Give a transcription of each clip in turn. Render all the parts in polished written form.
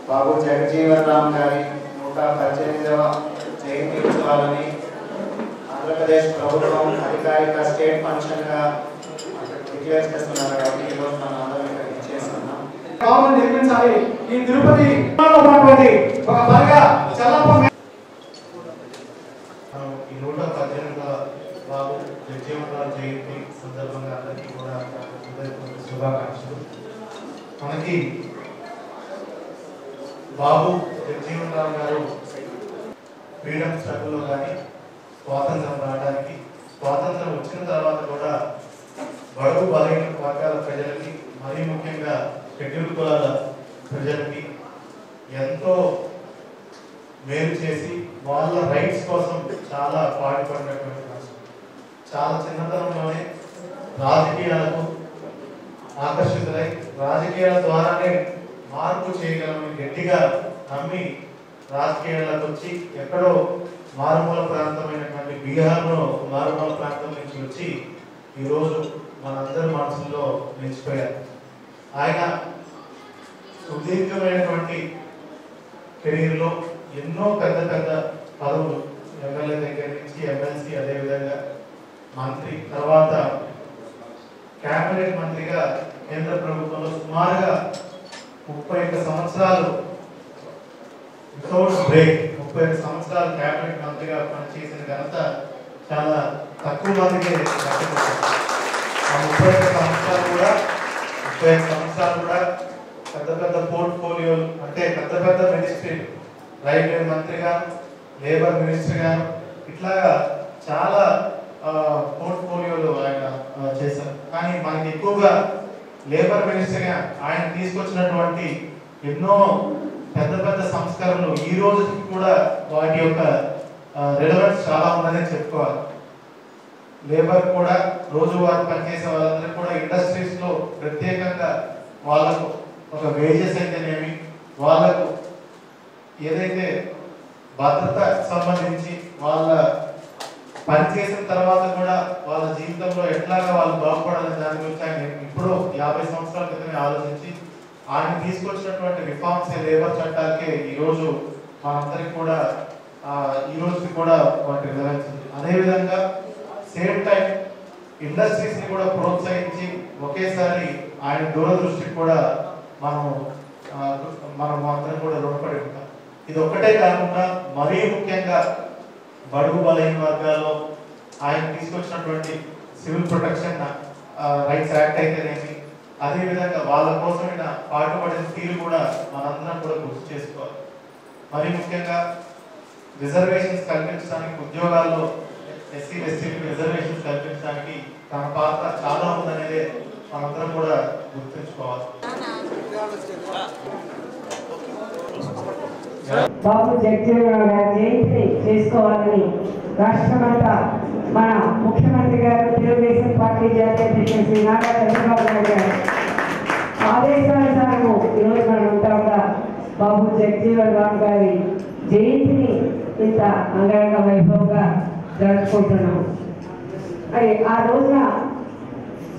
బాబు జగజీవన్ రామ్ గారి 118వ జయంతి ఉత్సవాలని ఆంధ్రప్రదేశ్ ప్రభుత్వం అధికారిక స్టేట్ ఫంక్షన్ గా డిక్లేర్ చేస్తున్నారు కాబట్టి ఈరోజు మనం అందరం ఇక్కడ ఇచ్చేస్తున్నాం. కావున నిర్మించాలి. ఈ తిరుపతి ఉన్నటువంటి ఒక బాగా చల్లప ఈ 118వ బాబు జగజీవన్ రామ్ జయంతి సందర్భంగా అందరికీ కూడా శుభాకాంక్షలు. మనకి బాబు జగజీవన్ రామ్ గారు ఫ్రీడమ్ స్ట్రగుల్లో కానీ స్వాతంత్రం రావడానికి స్వాతంత్రం వచ్చిన తర్వాత కూడా బడుగు బలహీన వర్గాల ప్రజలకి మరీ ముఖ్యంగా షెడ్యూల్ కులాల ప్రజలకి ఎంతో మేలు చేసి వాళ్ళ రైట్స్ కోసం చాలా పాటుపడినటువంటి చాలా చిన్నతనంలోనే రాజకీయాలకు ఆకర్షితులై రాజకీయాల ద్వారానే మార్పు చేయగలమని గట్టిగా నమ్మి రాజకీయాలకు వచ్చి ఎక్కడో మారుమూల ప్రాంతమైనటువంటి బీహార్లో మారుమూల ప్రాంతం నుంచి వచ్చి ఈరోజు మనందరి మనసుల్లో నిలిచిపోయారు. ఆయన సుదీర్ఘమైనటువంటి కెరీర్లో ఎన్నో పెద్ద పెద్ద పదవులు ఎమ్మెల్యే దగ్గర నుంచి ఎమ్మెల్సీ, అదేవిధంగా మంత్రి, తర్వాత క్యాబినెట్ మంత్రిగా కేంద్ర ప్రభుత్వంలో సుమారుగా 31 సంవత్సరాలు వితౌట్ బ్రేక్ 31 సంవత్సరాలు క్యాబినెట్ మంత్రిగా పనిచేసిన ఘనత చాలా తక్కువ మందికి ఆ 31 సంవత్సరాలు కూడా పెద్ద పెద్ద పోర్ట్ఫోలియోలు అంటే పెద్ద పెద్ద మినిస్ట్రీలు, రైల్వే మంత్రిగా, లేబర్ మినిస్టర్గా ఇట్లాగా చాలా పోర్ట్ఫోలియోలు ఆయన చేశారు. కానీ మనకి ఎక్కువగా లేబర్ మినిస్టర్గా ఆయన తీసుకొచ్చినటువంటి ఎన్నో పెద్ద పెద్ద సంస్కరణలు ఈ రోజుకి కూడా వాటి యొక్క రిలవెన్స్ చాలా ఉందని చెప్పుకోవాలి. లేబర్ కూడా రోజువారీ పనిచేసే వాళ్ళందరూ కూడా ఇండస్ట్రీస్ లో ప్రత్యేకంగా వాళ్ళకు ఒక వేజెస్ అయితేనేమి, వాళ్ళకు ఏదైతే భద్రత సంబంధించి వాళ్ళ పని చేసిన తర్వాత కూడా వాళ్ళ జీవితంలో ఎట్లాగా వాళ్ళు బాగుపడాలని దాని గురించి ఆయన ఇప్పుడు 50 సంవత్సరాల క్రితమే ఆలోచించి ఆయన తీసుకొచ్చినటువంటి రిఫార్మ్స్ లేబర్ చట్టాలకే ఈరోజు మనందరికి కూడా ఈ రోజుకి కూడా వాటి రిలవెన్స్ ఉంది. అదేవిధంగా సేమ్ టైం ఇండస్ట్రీస్ ని కూడా ప్రోత్సహించి ఒకేసారి ఆయన దూరదృష్టికి కూడా మనం అందరం కూడా రుణపడి ఉంటాం. ఇది ఒక్కటే కాకుండా మరీ ముఖ్యంగా బడుగు బలహీన వర్గాల్లో ఆయన తీసుకొచ్చినటువంటి సివిల్ ప్రొటెక్షన్ రైట్స్ యాక్ట్ అయితేనేమి, అదేవిధంగా వాళ్ళ కోసమైన పాటుపడిన తీరు కూడా మనందరం కూడా గుర్తు చేసుకోవాలి. మరీ ముఖ్యంగా రిజర్వేషన్స్ కల్పించడానికి, ఉద్యోగాల్లో ఎస్సీ ఎస్టీలకు రిజర్వేషన్స్ కల్పించడానికి తన పాత్ర చాలా ఉందనేదే మనందరం కూడా గుర్తుంచుకోవాలి. బాబు జగజీవన్ రామ్ గారి జయంతిని చేసుకోవాలని రాష్ట్రమంతా మన ముఖ్యమంత్రి గారు, తెలుగుదేశం పార్టీ జాతీయ అధ్యక్షుడు శ్రీ నారా చంద్రబాబు నాయుడు గారు ఆదేశానుసారము ఈరోజు మనం ఉంటాంగా బాబు జగజీవన్ రామ్ గారి జయంతిని ఇంత అంగరంగ వైభవంగా జరుపుకుంటున్నాం. మరి ఆ రోజున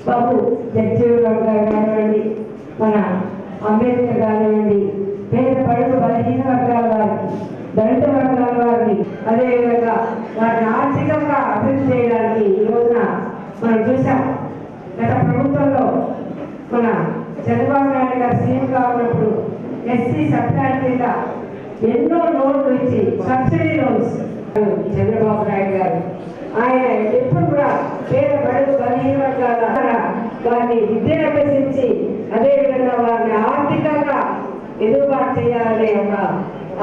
బాబు జగజీవన్ రామ్ గారు కానివ్వండి, మన అంబేద్కర్ కానివ్వండి, పేద పడుగు బలహీన వర్గాల వారికి, దళిత వర్గాల వారిని, అదేవిధంగా వారిని ఆర్థికంగా అభివృద్ధి చేయడానికి ఈ రోజున మనం చూసాం. గత ప్రభుత్వంలో మన చంద్రబాబు నాయుడు గారు సీఎంగా ఉన్నప్పుడు ఎస్సీ సబ్సిడీ కింద ఎన్నో లోన్లు ఇచ్చి సబ్సిడీ లోన్స్ చంద్రబాబు నాయుడు గారు ఆయన ఎప్పుడు కూడా పేద బడుగు బలహీన వర్గాల వారిని విద్యను అభ్యసించి అదేవిధంగా వారిని ఆర్థికంగా ఎదురుబాటు చేయాలనే ఒక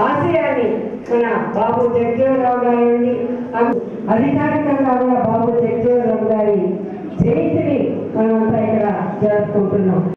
ఆశయాన్ని మన బాబు జగజీవన్ రామ్ గారు అధికారికంగా కూడా బాబు జగజీవన్ రామ్ గారు జరుపుకుంటున్నాం.